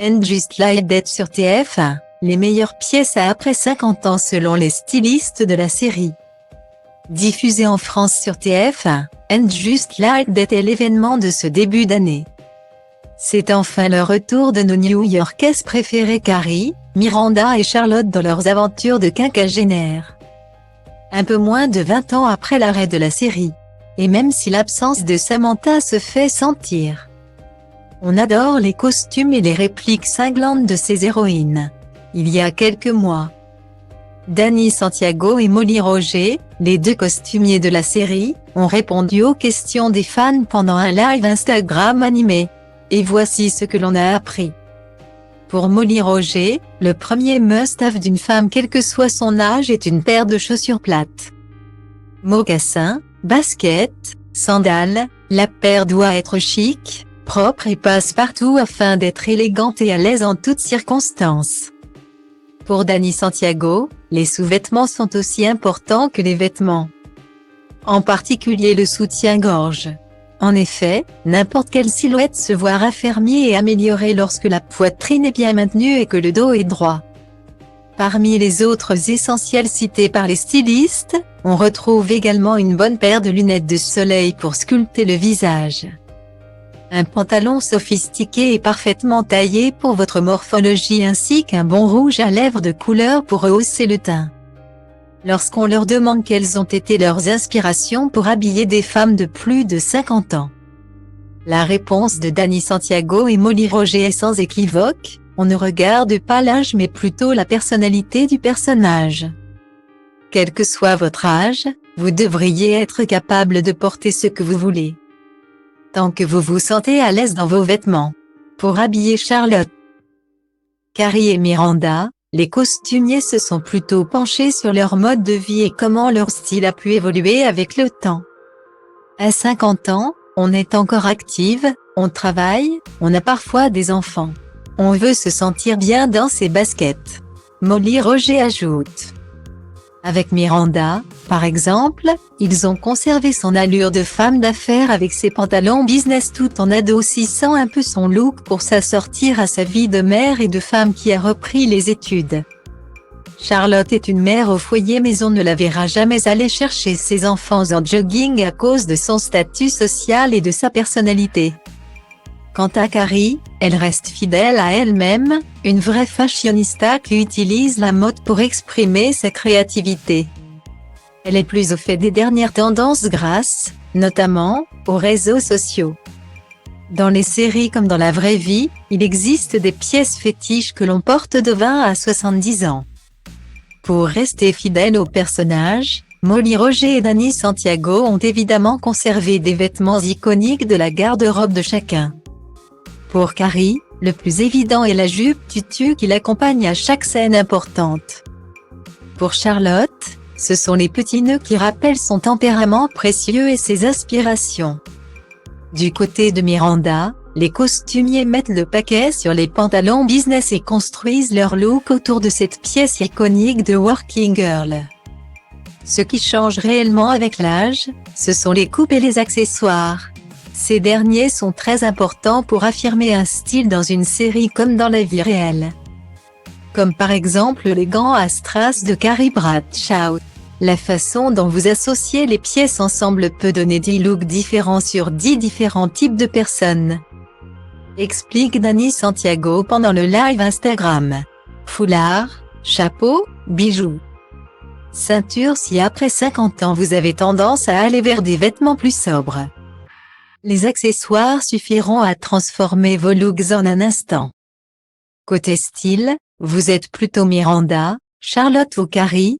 And Just Like That sur TF1, les meilleures pièces à après 50 ans selon les stylistes de la série. Diffusé en France sur TF1, And Just Like That est l'événement de ce début d'année. C'est enfin le retour de nos New-Yorkaises préférées Carrie, Miranda et Charlotte dans leurs aventures de quinquagénaires. Un peu moins de 20 ans après l'arrêt de la série. Et même si l'absence de Samantha se fait sentir. On adore les costumes et les répliques cinglantes de ces héroïnes. Il y a quelques mois, Danny Santiago et Molly Roger, les deux costumiers de la série, ont répondu aux questions des fans pendant un live Instagram animé. Et voici ce que l'on a appris. Pour Molly Roger, le premier must-have d'une femme quel que soit son âge est une paire de chaussures plates. Mocassins, baskets, sandales, la paire doit être chic, propre et passe-partout afin d'être élégante et à l'aise en toutes circonstances. Pour Danny Santiago, les sous-vêtements sont aussi importants que les vêtements. En particulier le soutien-gorge. En effet, n'importe quelle silhouette se voit raffermie et améliorée lorsque la poitrine est bien maintenue et que le dos est droit. Parmi les autres essentiels cités par les stylistes, on retrouve également une bonne paire de lunettes de soleil pour sculpter le visage. Un pantalon sophistiqué et parfaitement taillé pour votre morphologie ainsi qu'un bon rouge à lèvres de couleur pour rehausser le teint. Lorsqu'on leur demande quelles ont été leurs inspirations pour habiller des femmes de plus de 50 ans. La réponse de Danny Santiago et Molly Roger est sans équivoque, on ne regarde pas l'âge mais plutôt la personnalité du personnage. Quel que soit votre âge, vous devriez être capable de porter ce que vous voulez. Tant que vous vous sentez à l'aise dans vos vêtements. Pour habiller Charlotte, Carrie et Miranda, les costumiers se sont plutôt penchés sur leur mode de vie et comment leur style a pu évoluer avec le temps. À 50 ans, on est encore active, on travaille, on a parfois des enfants. On veut se sentir bien dans ses baskets. Molly Roger ajoute. Avec Miranda, par exemple, ils ont conservé son allure de femme d'affaires avec ses pantalons business tout en adoucissant un peu son look pour s'assortir à sa vie de mère et de femme qui a repris les études. Charlotte est une mère au foyer mais on ne la verra jamais aller chercher ses enfants en jogging à cause de son statut social et de sa personnalité. Quant à Carrie, elle reste fidèle à elle-même, une vraie fashionista qui utilise la mode pour exprimer sa créativité. Elle est plus au fait des dernières tendances grâce, notamment, aux réseaux sociaux. Dans les séries comme dans la vraie vie, il existe des pièces fétiches que l'on porte de 20 à 70 ans. Pour rester fidèle au personnage, Molly Roger et Danny Santiago ont évidemment conservé des vêtements iconiques de la garde-robe de chacun. Pour Carrie, le plus évident est la jupe tutu qui l'accompagne à chaque scène importante. Pour Charlotte, ce sont les petits nœuds qui rappellent son tempérament précieux et ses aspirations. Du côté de Miranda, les costumiers mettent le paquet sur les pantalons business et construisent leur look autour de cette pièce iconique de Working Girl. Ce qui change réellement avec l'âge, ce sont les coupes et les accessoires. Ces derniers sont très importants pour affirmer un style dans une série comme dans la vie réelle. Comme par exemple les gants à strass de Carrie Bradshaw. La façon dont vous associez les pièces ensemble peut donner 10 looks différents sur 10 différents types de personnes. Explique Danny Santiago pendant le live Instagram. Foulard, chapeau, bijoux. Ceinture si après 50 ans vous avez tendance à aller vers des vêtements plus sobres. Les accessoires suffiront à transformer vos looks en un instant. Côté style, vous êtes plutôt Miranda, Charlotte ou Carrie,